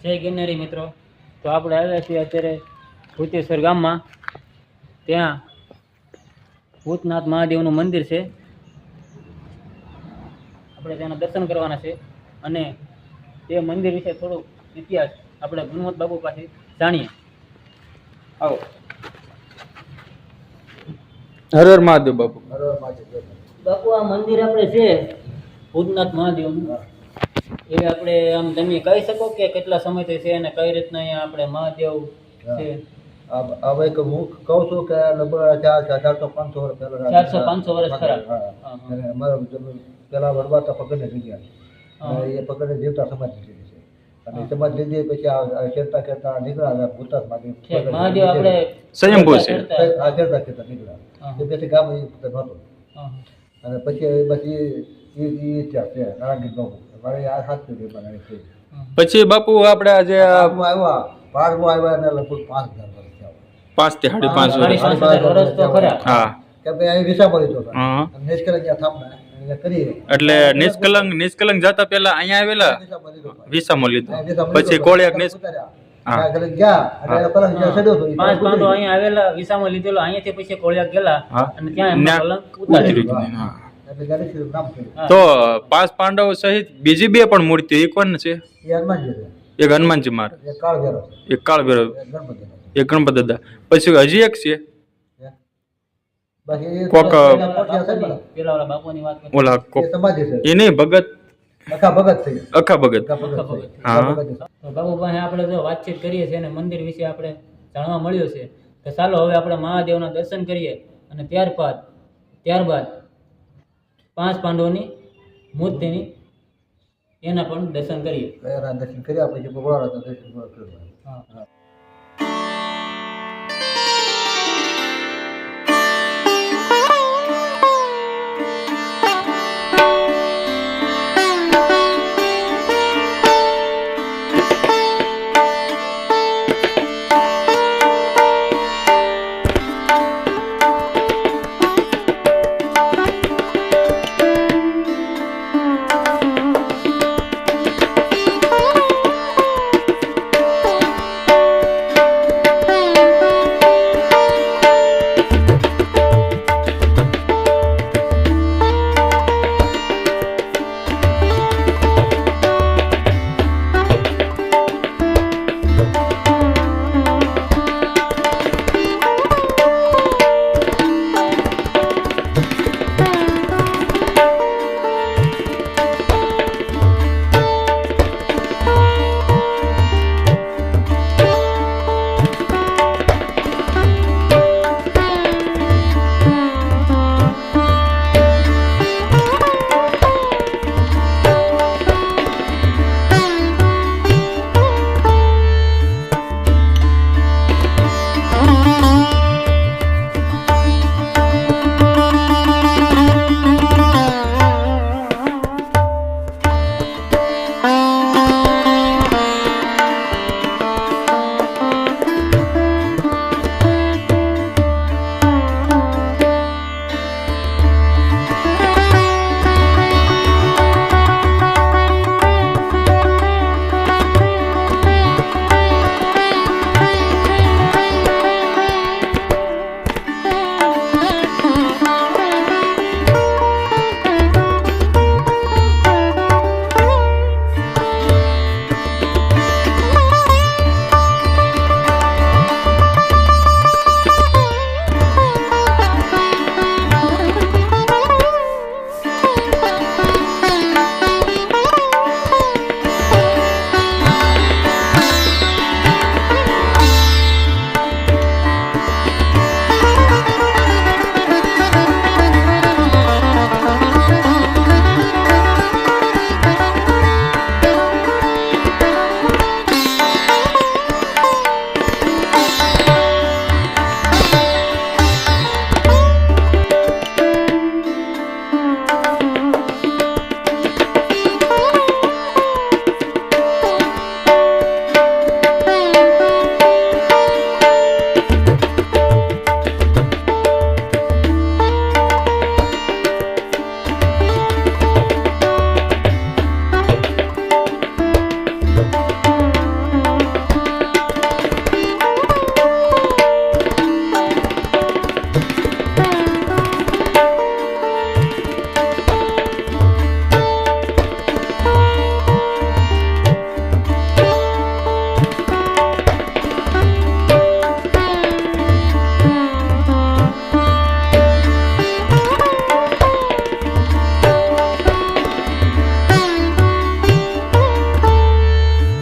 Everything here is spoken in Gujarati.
જય ગિરનારી મિત્રો, તો આપણે આવ્યા છીએ અત્યારે ભૂતેશ્વર ગામમાં. ત્યાં ભૂતનાથ મહાદેવનું મંદિર છે. આપણે ત્યાંના દર્શન કરવાના છે અને તે મંદિર વિશે થોડું ઇતિહાસ આપણે ગુણવંત બાપુ પાસે જાણીએ. આવો. હર હર મહાદેવ બાપુ. હર હર મહાદેવ. બાપુ, આ મંદિર આપણે છે ભૂતનાથ મહાદેવનું, એ આપણે આમ તમે કહી શકો કે કેટલા સમયથી છે અને કઈ રીતના અહીંયા આપણે મહાદેવ છે? હવે કે હું કહું છું કે લગભગ 400-500 વર્ષ પહેલા 400-500 વર્ષ ખરા. અને અમારા પેલા વડવાતા પકડને જગ્યા એ પકડને જીવતા સમાજ લીધી છે અને સમાજ લીધી પછી આ ખેરતા ખેરતા નીકળ્યા ભૂતનાથ મહાદેવ આપણે સ્વયંભૂ છે. આ ખેરતા ખેરતા નીકળ્યા એ પછી ગામ નહોતું અને પછી એ ત્યાં છે નારાયણ ગૌ મારે આ 7 પેઢી બનાવી છે. પછી બાપુ આપણે આજે બાળમાં આવ્યા અને લગભગ 5,000 વર્ષ 5 થી 5.5 વર્ષ તો ખરા. હા, કેમ કે અહીં વિસા પડી હતો હા. નિષ્કલંક ત્યાં થાંભલા કરી એટલે નિષ્કલંક જતા પહેલા અહીંયા આવેલા વિસામાં લીધો, પછી કોળિયાક પાંચ પાંડો અહીંયા આવેલા, વિસામાં લીધેલો, અહીંયાથી પછી કોળિયાક ગયેલા અને ત્યાં એમનું કલંક ઉતાર્યું. તો 5 પાંડવો સહિત બીજી 2 પણ મૂર્તિઓ, એ કોણ છે? એક હનુમાનજી મહારાજ, એક કાળભૈરવ, એક ગણપતિ દાદા, પછી હજી એક છે કોક પેલા બાપુની વાત કરી. ઓલા કોક એ નહીં ભગત, અખા ભગત. હા, બાપુ પાસે આપણે જો વાતચીત કરીએ છીએ અને મંદિર વિશે આપણે જાણવા મળ્યું છે, તો ચાલો હવે આપણે મહાદેવના દર્શન કરીએ અને ત્યારબાદ 5 પાંડવોની મૂર્તિની એના પણ દર્શન કરીએ. દર્શન કર્યા પછી ભગવાન દર્શન કર્યા.